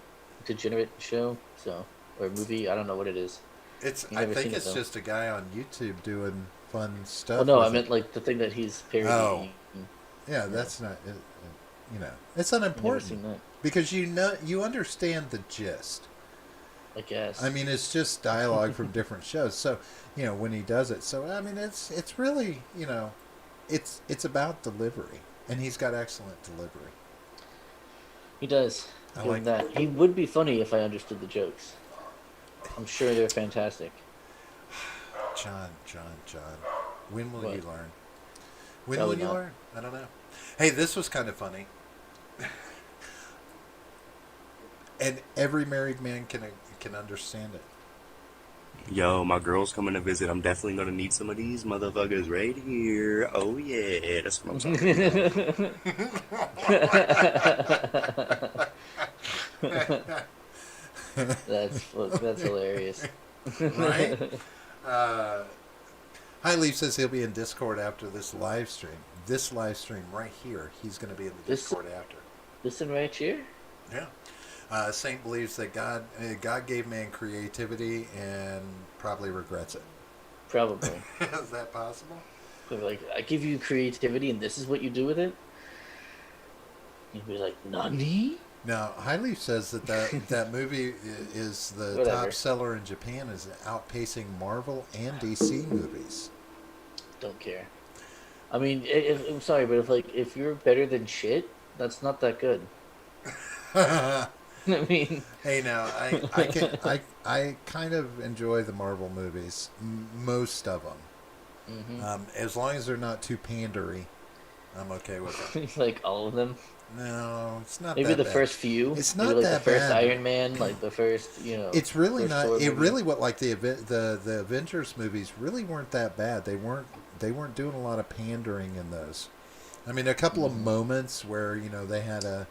[SPEAKER 2] degenerate show, or movie. I don't know what it is.
[SPEAKER 1] I
[SPEAKER 2] never
[SPEAKER 1] think
[SPEAKER 2] seen it,
[SPEAKER 1] it's
[SPEAKER 2] though.
[SPEAKER 1] just a guy on YouTube doing fun stuff.
[SPEAKER 2] Oh no,
[SPEAKER 1] with
[SPEAKER 2] I
[SPEAKER 1] it.
[SPEAKER 2] meant like the thing that he's parodying.
[SPEAKER 1] Oh. Yeah, that's not. It's
[SPEAKER 2] I've never
[SPEAKER 1] unimportant
[SPEAKER 2] seen that.
[SPEAKER 1] because you understand the gist.
[SPEAKER 2] I guess.
[SPEAKER 1] I mean, it's just dialogue from different shows. So, when he does it. So, I mean, it's really, it's about delivery, and he's got excellent delivery.
[SPEAKER 2] He does.
[SPEAKER 1] I
[SPEAKER 2] Give him
[SPEAKER 1] like
[SPEAKER 2] that. He would be funny if I understood the jokes. I'm sure they're fantastic.
[SPEAKER 1] John. When will
[SPEAKER 2] What?
[SPEAKER 1] you learn? When
[SPEAKER 2] Probably
[SPEAKER 1] will you
[SPEAKER 2] not.
[SPEAKER 1] learn? I don't know. Hey, this was kind of funny. And every married man can understand it.
[SPEAKER 10] Yo, my girl's coming to visit. I'm definitely gonna need some of these motherfuckers right here. Oh yeah, that's what I'm talking about.
[SPEAKER 2] That's hilarious.
[SPEAKER 1] Right? High Leaf says he'll be in Discord after this live stream. This live stream right here, he's going to be in the Discord after.
[SPEAKER 2] Listen right here.
[SPEAKER 1] Yeah. Saint believes that God gave man creativity and probably regrets it.
[SPEAKER 2] Probably.
[SPEAKER 1] Is that possible?
[SPEAKER 2] Like, I give you creativity and this is what you do with it? You'd be like, Nani?
[SPEAKER 1] Now, High Leaf says that movie is the
[SPEAKER 2] Whatever.
[SPEAKER 1] top seller in Japan, is outpacing Marvel and DC movies.
[SPEAKER 2] Don't care. I mean, I'm sorry, but if you're better than shit, that's not that good. I mean,
[SPEAKER 1] Hey, now I kind of enjoy the Marvel movies, most of them.
[SPEAKER 2] Mm-hmm.
[SPEAKER 1] As long as they're not too pandery, I'm okay with them.
[SPEAKER 2] like all of them.
[SPEAKER 1] No, it's not.
[SPEAKER 2] Maybe
[SPEAKER 1] that
[SPEAKER 2] the
[SPEAKER 1] bad.
[SPEAKER 2] first few.
[SPEAKER 1] It's
[SPEAKER 2] Maybe
[SPEAKER 1] not
[SPEAKER 2] like
[SPEAKER 1] that
[SPEAKER 2] the first
[SPEAKER 1] bad.
[SPEAKER 2] Iron Man, like the first,
[SPEAKER 1] It's really
[SPEAKER 2] first
[SPEAKER 1] not.
[SPEAKER 2] Thor
[SPEAKER 1] It
[SPEAKER 2] movie.
[SPEAKER 1] really what like the Avengers movies really weren't that bad. They they weren't doing a lot of pandering in those. I mean, a couple of moments where, you know, they had a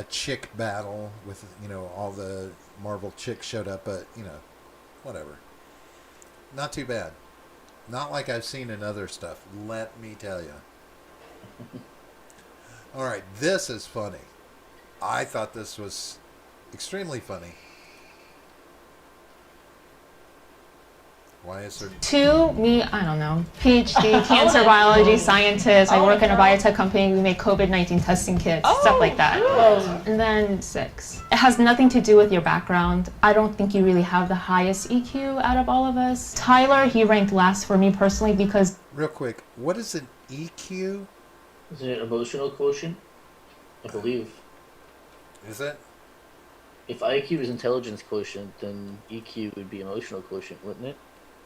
[SPEAKER 1] chick battle with, you know, all the Marvel chicks showed up, but, you know, whatever. Not too bad. Not like I've seen in other stuff, let me tell you. All right, this is funny. I thought this was extremely funny. Why is there...
[SPEAKER 11] Me, I don't know, PhD, cancer biology scientist. I work in a biotech company. We make COVID-19 testing kits, stuff like that. And then 6. It has nothing to do with your background. I don't think you really have the highest EQ out of all of us. Tyler, he ranked last for me personally because...
[SPEAKER 1] Real quick, what is an EQ?
[SPEAKER 2] Is it emotional quotient? I believe.
[SPEAKER 1] Is it?
[SPEAKER 2] If IQ is intelligence quotient, then EQ would be emotional quotient, wouldn't it?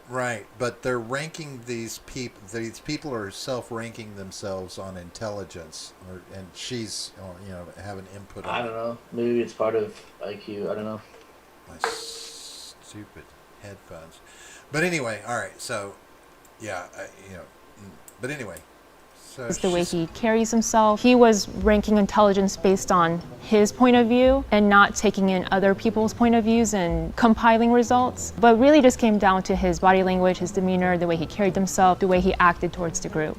[SPEAKER 1] Right, but they're ranking these people. These people are self-ranking themselves on intelligence, and she's, you know, having input on
[SPEAKER 2] I don't know. Maybe it's part of IQ. I don't know.
[SPEAKER 1] My stupid headphones. But anyway, all right. So, yeah, you know. But anyway, so
[SPEAKER 11] It's the way he carries himself. He was ranking intelligence based on his point of view and not taking in other people's point of views and compiling results. But really just came down to his body language, his demeanor, the way he carried himself, the way he acted towards the group.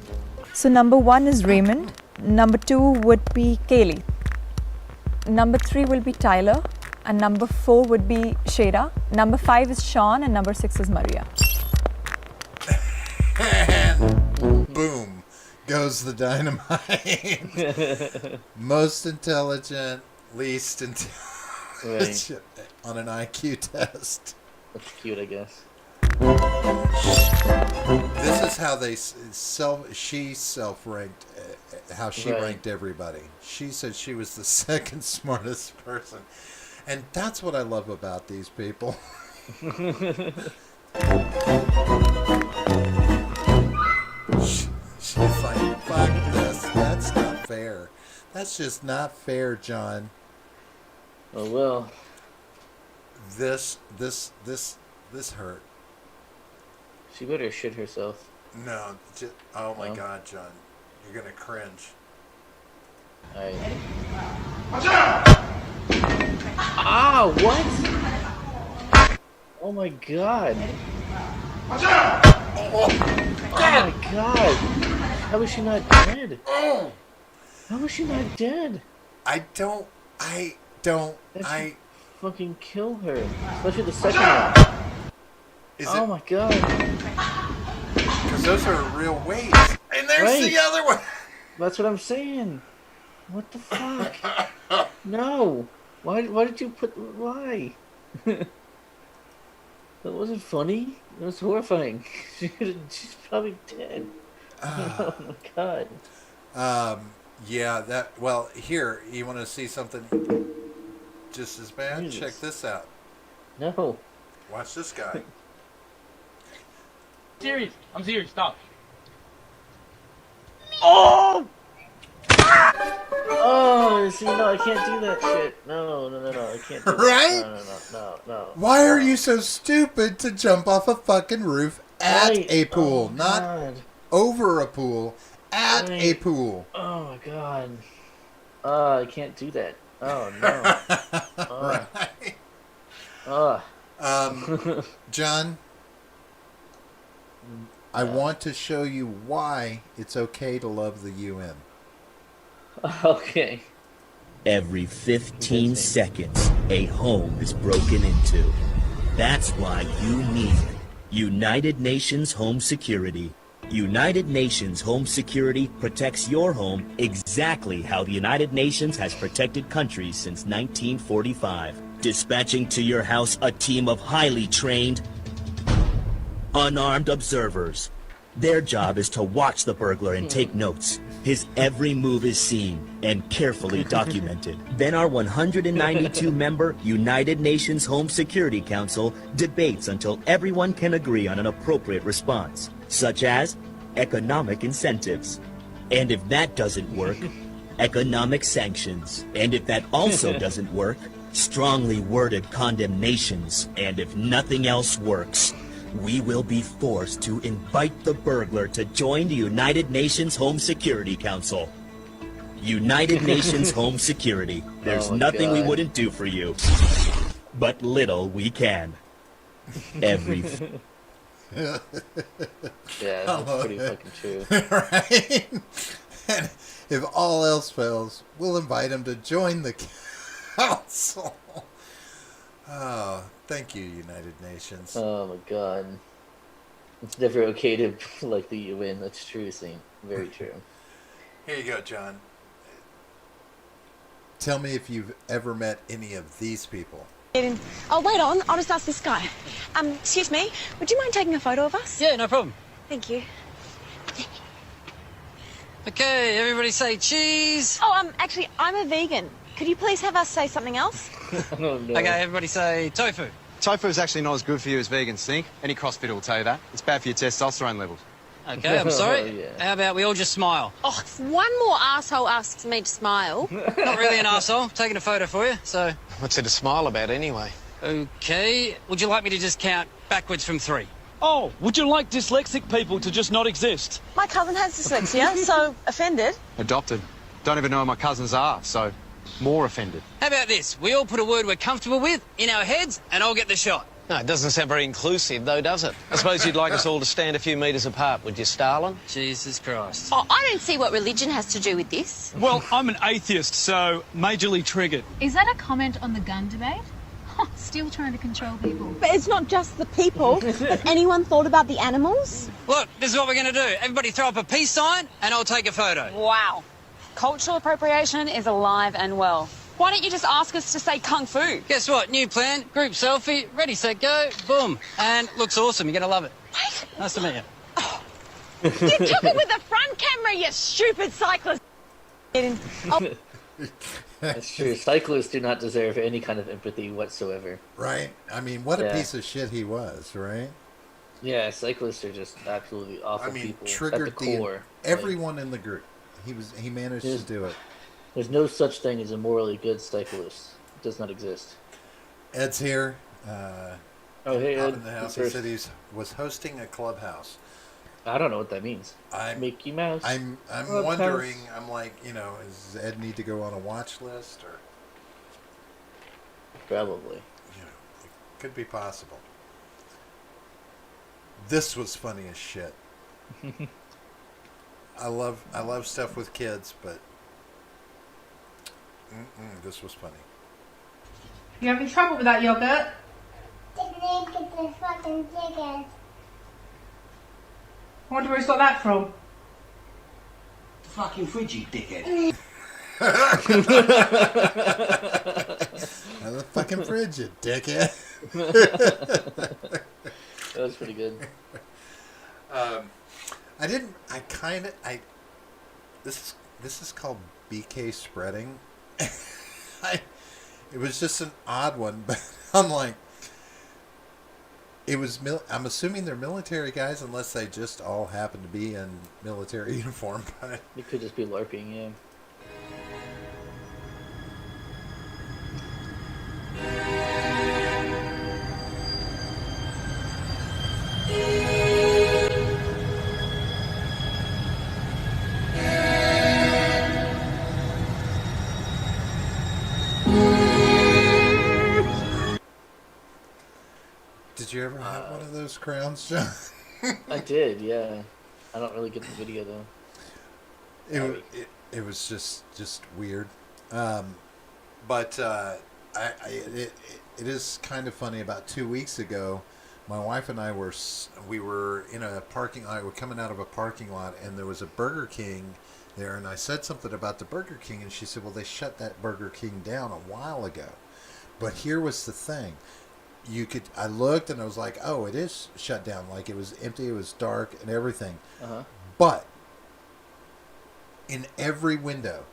[SPEAKER 12] So number 1 is Raymond. Number 2 would be Kaylee. Number 3 will be Tyler. And number 4 would be Shayra. Number 5 is Sean. And number 6 is Maria.
[SPEAKER 1] Boom goes the dynamite. Most intelligent, least intelligent on an IQ test.
[SPEAKER 2] That's cute, I guess.
[SPEAKER 1] This is how she self-ranked, how she ranked everybody. She said she was the second smartest person. And that's what I love about these people. She's like, fuck this. That's not fair. That's just not fair, John.
[SPEAKER 2] Oh well.
[SPEAKER 1] This hurt.
[SPEAKER 2] She better shit herself.
[SPEAKER 1] No, oh my God, John, you're gonna cringe.
[SPEAKER 2] Ah, what? Oh my God. Oh my God. How is she not dead? How is she not dead?
[SPEAKER 1] I
[SPEAKER 2] fucking kill her. Especially the second one. Oh my God.
[SPEAKER 1] Because those are real weights. And there's the other one.
[SPEAKER 2] That's what I'm saying. What the fuck? No. Why did you put... Why? That wasn't funny. It was horrifying. She's probably dead. Oh my God.
[SPEAKER 1] Yeah, well, here, you want to see something just as bad?
[SPEAKER 2] Jesus.
[SPEAKER 1] Check this out.
[SPEAKER 2] No.
[SPEAKER 1] Watch this guy.
[SPEAKER 13] Serious. I'm serious. Stop.
[SPEAKER 2] Oh! Oh, see, no, I can't do that shit. No, I can't do
[SPEAKER 1] Right?
[SPEAKER 2] that. No.
[SPEAKER 1] Why are you so stupid to jump off a fucking roof at a pool? Not over a pool, at a pool.
[SPEAKER 2] Oh my God. I can't do that. Oh no.
[SPEAKER 1] Right. John, I want to show you why it's okay to love the UN.
[SPEAKER 2] Okay.
[SPEAKER 14] Every 15 seconds, a home is broken into. That's why you need United Nations Home Security. United Nations Home Security protects your home exactly how the United Nations has protected countries since 1945. Dispatching to your house a team of highly trained, unarmed observers. Their job is to watch the burglar and take notes. His every move is seen and carefully documented. Then our 192-member United Nations Home Security Council debates until everyone can agree on an appropriate response, such as economic incentives. And if that doesn't work, economic sanctions. And if that also doesn't work, strongly worded condemnations. And if nothing else works, we will be forced to invite the burglar to join the United Nations Home Security Council. United Nations Home Security. There's nothing we wouldn't do for you, but little we can. Every...
[SPEAKER 2] Yeah, that's pretty fucking true.
[SPEAKER 1] Right? And if all else fails, we'll invite him to join the council. Oh, thank you, United Nations.
[SPEAKER 2] Oh my god. It's never okay to like the UN. That's true, Saint. Very true.
[SPEAKER 1] Here you go, John. Tell me if you've ever met any of these people.
[SPEAKER 8] Oh, wait on. I'll just ask this guy. Excuse me. Would you mind taking a photo of us?
[SPEAKER 13] Yeah, no problem.
[SPEAKER 8] Thank you.
[SPEAKER 13] Okay, everybody say cheese.
[SPEAKER 8] Oh, actually, I'm a vegan. Could you please have us say something else?
[SPEAKER 2] Oh, no.
[SPEAKER 13] Okay, everybody say tofu.
[SPEAKER 15] Tofu is actually not as good for you as vegans think. Any CrossFitter will tell you that. It's bad for your testosterone levels.
[SPEAKER 13] Okay, I'm sorry.
[SPEAKER 2] Oh, yeah.
[SPEAKER 13] How about we all just smile?
[SPEAKER 8] Oh, if one more asshole asks me to smile.
[SPEAKER 13] Not really an arsehole. Taking a photo for you, so...
[SPEAKER 15] What's there to smile about anyway?
[SPEAKER 13] Okay, would you like me to just count backwards from 3?
[SPEAKER 16] Oh, would you like dyslexic people to just not exist?
[SPEAKER 8] My cousin has dyslexia, so offended.
[SPEAKER 15] Adopted. Don't even know who my cousins are, so more offended.
[SPEAKER 13] How about this? We all put a word we're comfortable with in our heads, and I'll get the shot.
[SPEAKER 17] No, it doesn't sound very inclusive, though, does it? I suppose you'd like us all to stand a few metres apart, would you, Stalin?
[SPEAKER 13] Jesus Christ.
[SPEAKER 8] Oh, I don't see what religion has to do with this.
[SPEAKER 16] Well, I'm an atheist, so majorly triggered.
[SPEAKER 18] Is that a comment on the gun debate? Still trying to control people.
[SPEAKER 8] But it's not just the people. Has anyone thought about the animals?
[SPEAKER 13] Look, this is what we're going to do. Everybody throw up a peace sign, and I'll take a photo.
[SPEAKER 8] Wow. Cultural appropriation is alive and well. Why don't you just ask us to say kung fu?
[SPEAKER 13] Guess what? New plan. Group selfie. Ready, set, go. Boom. And looks awesome. You're going to love it.
[SPEAKER 8] What?
[SPEAKER 13] Nice to meet you.
[SPEAKER 8] You took it with the front camera, you stupid cyclist. Oh.
[SPEAKER 2] That's true. Cyclists do not deserve any kind of empathy whatsoever.
[SPEAKER 1] Right? I mean, what a piece of shit he was, right?
[SPEAKER 2] Yeah, cyclists are just absolutely awful people.
[SPEAKER 1] Triggered
[SPEAKER 2] at the core.
[SPEAKER 1] everyone in the group. He managed to do it.
[SPEAKER 2] There's no such thing as a morally good cyclist. It does not exist.
[SPEAKER 1] Ed's here.
[SPEAKER 2] Oh, hey,
[SPEAKER 1] out
[SPEAKER 2] Ed.
[SPEAKER 1] in the house. He said he was hosting a clubhouse.
[SPEAKER 2] I don't know what that means. Mickey Mouse.
[SPEAKER 1] I'm wondering. I'm like, does Ed need to go on a watch list or?
[SPEAKER 2] Probably.
[SPEAKER 1] It could be possible. This was funny as shit. I love stuff with kids, but this was funny.
[SPEAKER 18] You having trouble with that yogurt? I wonder where he's got that from.
[SPEAKER 14] The fucking fridge, you dickhead.
[SPEAKER 1] The fucking fridge, you dickhead.
[SPEAKER 2] That was pretty good.
[SPEAKER 1] This is called BK spreading. It was just an odd one, but I'm like, I'm assuming they're military guys, unless they just all happen to be in military uniform. But
[SPEAKER 2] it could just be LARPing, yeah.
[SPEAKER 1] Did you ever have one of those crowns, John?
[SPEAKER 2] I did, yeah. I don't really get the video though.
[SPEAKER 1] It was just weird, but it is kind of funny. About 2 weeks ago, my wife and I were in a parking lot. We're coming out of a parking lot, and there was a Burger King there, and I said something about the Burger King, and she said, "Well, they shut that Burger King down a while ago." But here was the thing. I looked and I was like, oh, it is shut down. Like, it was empty, it was dark and everything.
[SPEAKER 2] Uh-huh.
[SPEAKER 1] But in every window,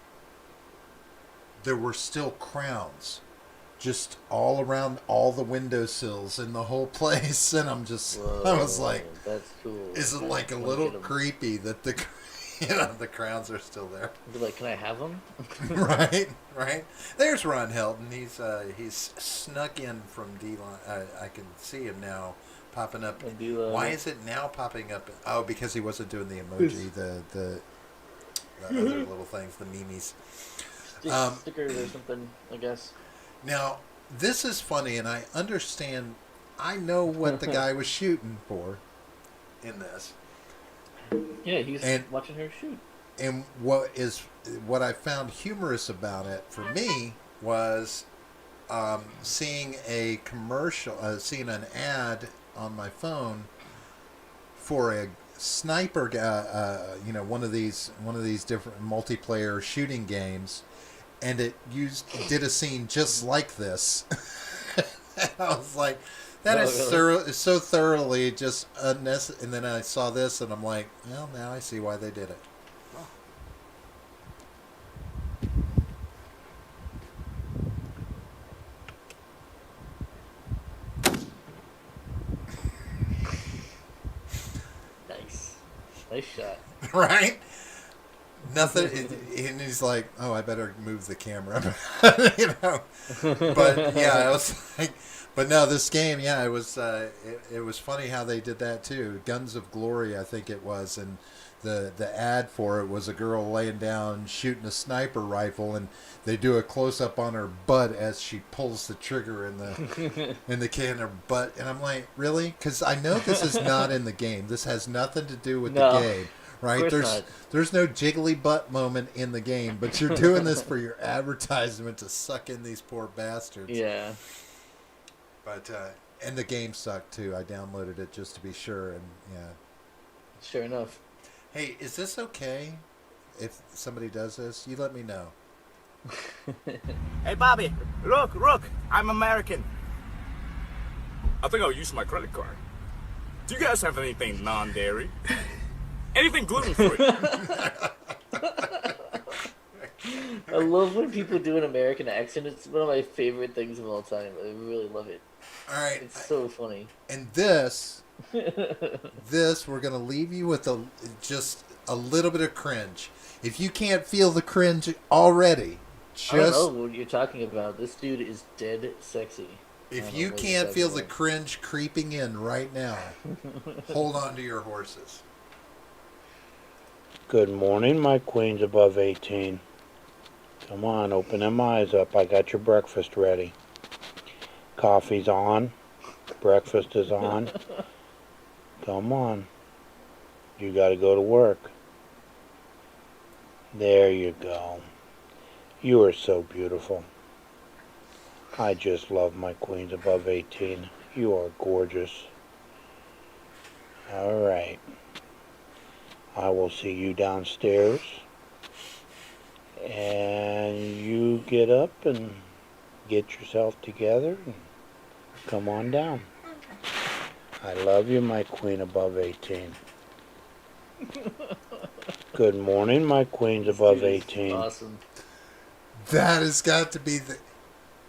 [SPEAKER 1] there were still crowns just all around all the windowsills in the whole place. And I was like,
[SPEAKER 2] that's cool.
[SPEAKER 1] Is it like a little creepy that the crowns are still there?
[SPEAKER 2] I'd be like, can I have them?
[SPEAKER 1] Right. There's Ron Helton. He's snuck in from D-line. I can see him now popping up.
[SPEAKER 2] Nebula.
[SPEAKER 1] Why is it now popping up? Oh, because he wasn't doing the emoji, the other little things, the memes.
[SPEAKER 2] Stickers or something, I guess.
[SPEAKER 1] Now, this is funny, and I understand. I know what the guy was shooting for in this.
[SPEAKER 2] Yeah, he's watching her shoot.
[SPEAKER 1] And what I found humorous about it for me was seeing a commercial, seeing an ad on my phone for a sniper, one of these different multiplayer shooting games, and it did a scene just like this. I was like, that is so thoroughly just unnecessary. And then I saw this, and I'm like, well, now I see why they did it.
[SPEAKER 2] Nice shot.
[SPEAKER 1] Right? Nothing. And he's like, oh, I better move the camera. But yeah, I was like, but no, this game, yeah, it was funny how they did that too. Guns of Glory, I think it was, and the ad for it was a girl laying down shooting a sniper rifle, and they do a close up on her butt as she pulls the trigger in the can of her butt, and I'm like, really? Because I know this is not in the game. This has nothing to do with the game, right? There's no jiggly butt moment in the game, but you're doing this for your advertisement to suck in these poor bastards.
[SPEAKER 2] Yeah.
[SPEAKER 1] But and the game sucked too. I downloaded it just to be sure, and yeah.
[SPEAKER 2] Sure enough.
[SPEAKER 1] Hey, is this okay if somebody does this? You let me know.
[SPEAKER 19] Hey, Bobby, look, I'm American. I think I'll use my credit card. Do you guys have anything non-dairy? Anything gluten-free?
[SPEAKER 2] I love when people do an American accent. It's one of my favorite things of all time. I really love it.
[SPEAKER 1] All right.
[SPEAKER 2] It's so funny.
[SPEAKER 1] And this we're going to leave you with just a little bit of cringe. If you can't feel the cringe already,
[SPEAKER 2] I don't know what you're talking about. This dude is dead sexy.
[SPEAKER 1] If you can't feel the cringe creeping in right now, hold on to your horses.
[SPEAKER 20] Good morning, my queens above 18. Come on, open them eyes up. I got your breakfast ready. Coffee's on. Breakfast is on. Come on. You got to go to work. There you go. You are so beautiful. I just love my queens above 18. You are gorgeous. All right. I will see you downstairs. And you get up and get yourself together and come on down. I love you, my queen above 18. Good morning, my queens above 18.
[SPEAKER 2] Awesome.
[SPEAKER 1] That has got to be the...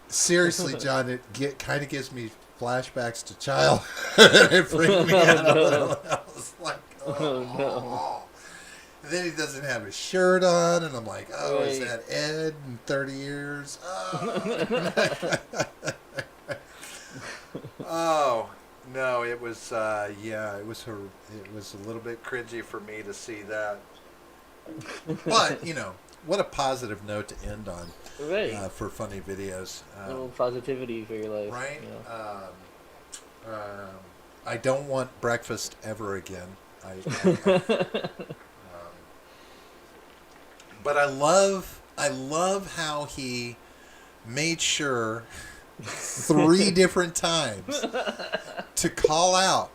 [SPEAKER 1] Seriously, John, it kind of gives me flashbacks to childhood. It freaked me out a little. I was like, oh no. And then he doesn't have his shirt on, and I'm like, oh, is that Ed in 30 years? Oh. Oh, no, it was, it was a little bit cringy for me to see that. But, what a positive note to end on for funny videos.
[SPEAKER 2] A little positivity for your life.
[SPEAKER 1] Right? I don't want breakfast ever again. But I love how he made sure 3 different times to call out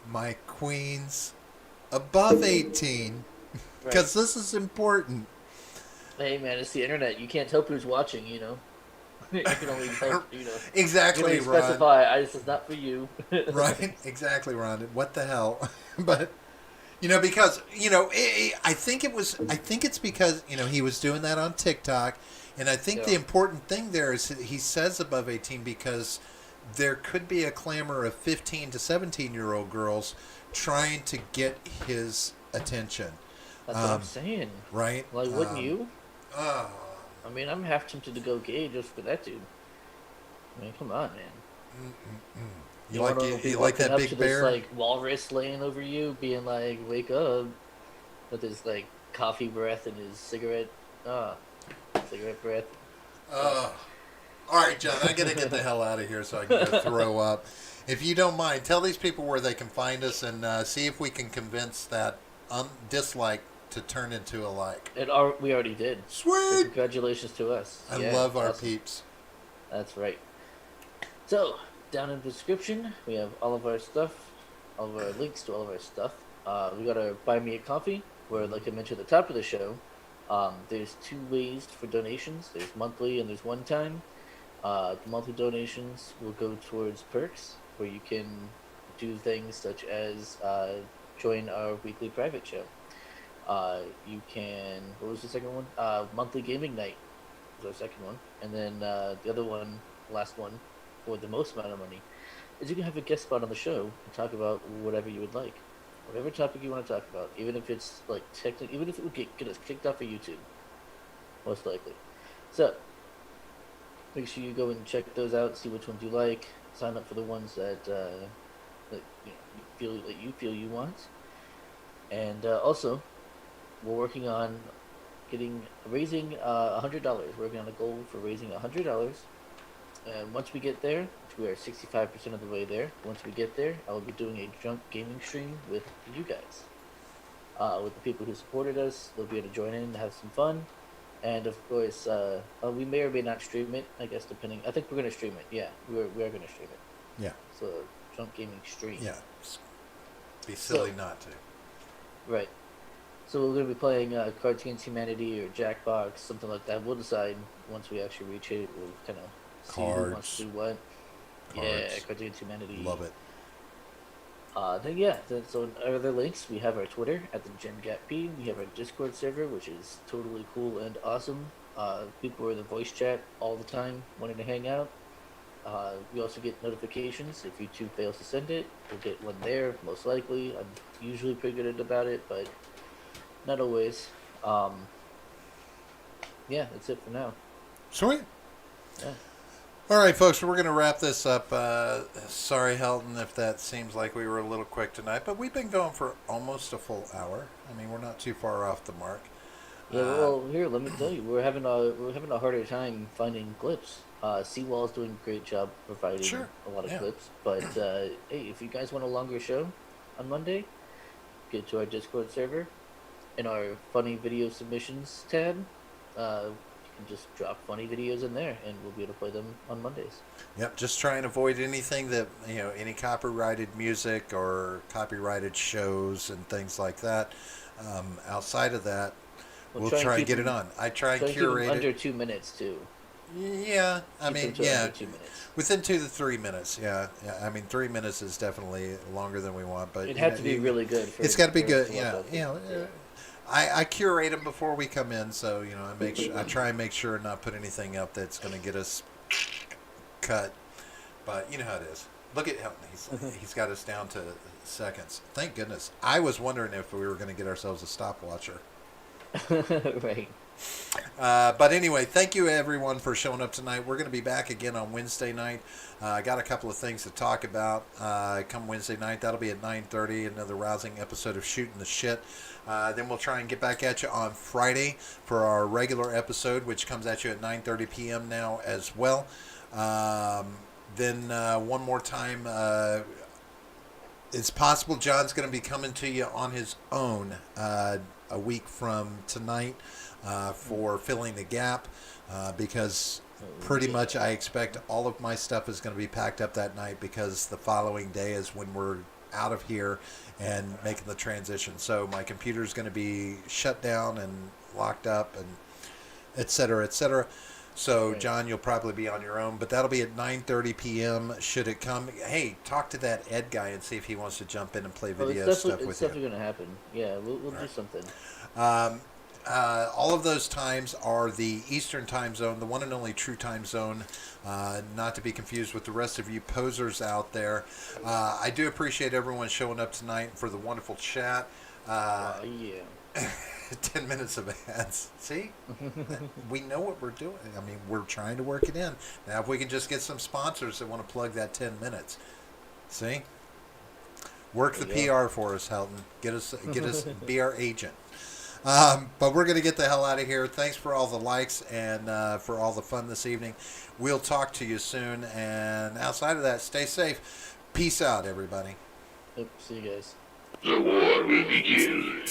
[SPEAKER 1] my queens above 18 because this is important.
[SPEAKER 2] Hey man, it's the internet. You can't help who's watching. You can only help.
[SPEAKER 1] Exactly,
[SPEAKER 2] you can only specify. This is not for you.
[SPEAKER 1] Right? Exactly, Ron. What the hell? But. Because I think it's because he was doing that on TikTok, and I think the important thing there is he says above 18 because there could be a clamor of 15 to 17-year-old girls trying to get his attention.
[SPEAKER 2] That's what I'm saying.
[SPEAKER 1] Right?
[SPEAKER 2] Like, wouldn't you? I mean, I'm half tempted to go gay just for that dude. I mean, come on, man.
[SPEAKER 1] You like
[SPEAKER 2] wanna be
[SPEAKER 1] you like that
[SPEAKER 2] walking up
[SPEAKER 1] big
[SPEAKER 2] to
[SPEAKER 1] bear?
[SPEAKER 2] This, like walrus laying over you, being like, "Wake up," with his like coffee breath and his cigarette breath.
[SPEAKER 1] All right, John, I gotta get the hell out of here so I can go throw up. If you don't mind, tell these people where they can find us and see if we can convince that dislike to turn into a like.
[SPEAKER 2] We already did.
[SPEAKER 1] Sweet!
[SPEAKER 2] So congratulations to us.
[SPEAKER 1] I
[SPEAKER 2] Yeah,
[SPEAKER 1] love our
[SPEAKER 2] awesome.
[SPEAKER 1] peeps.
[SPEAKER 2] That's right. So, down in the description, we have all of our stuff, all of our links to all of our stuff. We got our Buy Me a Coffee, where, like I mentioned at the top of the show, there's 2 ways for donations. There's monthly and there's one time. The monthly donations will go towards perks, where you can do things such as join our weekly private show. You can, what was the second one? Monthly gaming night was our second one. And then the other one, last one, for the most amount of money, is you can have a guest spot on the show and talk about whatever you would like. Whatever topic you want to talk about, even if it's like even if it would get us kicked off of YouTube, most likely. So, make sure you go and check those out, see which ones you like, sign up for the ones that you feel you want. And also, we're working on raising $100. We're working on a goal for raising $100. And once we get there, which we are 65% of the way there, once we get there, I will be doing a drunk gaming stream with you guys. With the people who supported us, they'll be able to join in and have some fun. And of course, we may or may not stream it, I guess, depending. I think we're going to stream it. Yeah, we are going to stream it.
[SPEAKER 1] Yeah.
[SPEAKER 2] So, drunk gaming stream.
[SPEAKER 1] Yeah. Be silly not to.
[SPEAKER 2] Right. So we're going to be playing Cards Against Humanity or Jackbox, something like that. We'll decide once we actually reach it. We'll kind of see who wants to do what. Yeah, Cards Against Humanity.
[SPEAKER 1] Love it.
[SPEAKER 2] So our other links, we have our Twitter at the GenGapP. We have our Discord server, which is totally cool and awesome. People are in the voice chat all the time, wanting to hang out. We also get notifications if YouTube fails to send it. We'll get one there, most likely. I'm usually pretty good about it, but not always. Yeah, that's it for now.
[SPEAKER 1] Sweet.
[SPEAKER 2] Yeah.
[SPEAKER 1] All right, folks, we're going to wrap this up. Sorry, Helton, if that seems like we were a little quick tonight, but we've been going for almost a full hour. I mean, we're not too far off the mark.
[SPEAKER 2] Yeah, well, here, let me tell you, we're having a harder time finding clips. Seawall's doing a great job providing a lot of clips, but hey, if you guys want a longer show on Monday, get to our Discord server. In our funny video submissions tab, you can just drop funny videos in there, and we'll be able to play them on Mondays.
[SPEAKER 1] Yep, just try and avoid anything that, any copyrighted music or copyrighted shows and things like that. Outside of that, we'll try and get it on. I try and curate it.
[SPEAKER 2] Under 2 minutes, too.
[SPEAKER 1] Yeah, I mean, yeah,
[SPEAKER 2] 2 minutes.
[SPEAKER 1] within 2 to 3 minutes. Yeah, I mean, 3 minutes is definitely longer than we want, but
[SPEAKER 2] It'd have to be really good.
[SPEAKER 1] It's got to be good. I curate them before we come in, so I try and make sure and not put anything up that's going to get us cut. But you know how it is. Look at him; he's got us down to seconds. Thank goodness. I was wondering if we were going to get ourselves a stopwatcher.
[SPEAKER 2] Right.
[SPEAKER 1] But anyway, thank you everyone for showing up tonight. We're going to be back again on Wednesday night. I got a couple of things to talk about come Wednesday night. That'll be at 9:30, another rousing episode of Shooting the Shit. Then we'll try and get back at you on Friday for our regular episode, which comes at you at 9:30 p.m. now as well. Then one more time, it's possible John's going to be coming to you on his own a week from tonight for filling the gap because pretty much I expect all of my stuff is going to be packed up that night because the following day is when we're out of here and making the transition. So my computer is going to be shut down and locked up and et cetera, et cetera. So, John, you'll probably be on your own, but that'll be at 9:30 p.m. should it come. Hey, talk to that Ed guy and see if he wants to jump in and play video stuff with you.
[SPEAKER 2] It's definitely going to happen. Yeah, we'll do something.
[SPEAKER 1] All of those times are the Eastern time zone, the one and only true time zone, not to be confused with the rest of you posers out there. I do appreciate everyone showing up tonight for the wonderful chat.
[SPEAKER 2] Yeah.
[SPEAKER 1] 10 minutes of ads. See? We know what we're doing. I mean, we're trying to work it in. Now, if we can just get some sponsors that want to plug that 10 minutes. See? Work the PR for us, Helton. Get us, be our agent. But we're going to get the hell out of here. Thanks for all the likes and for all the fun this evening. We'll talk to you soon. And outside of that, stay safe. Peace out, everybody.
[SPEAKER 2] Yep, see you guys.
[SPEAKER 9] The war will begin.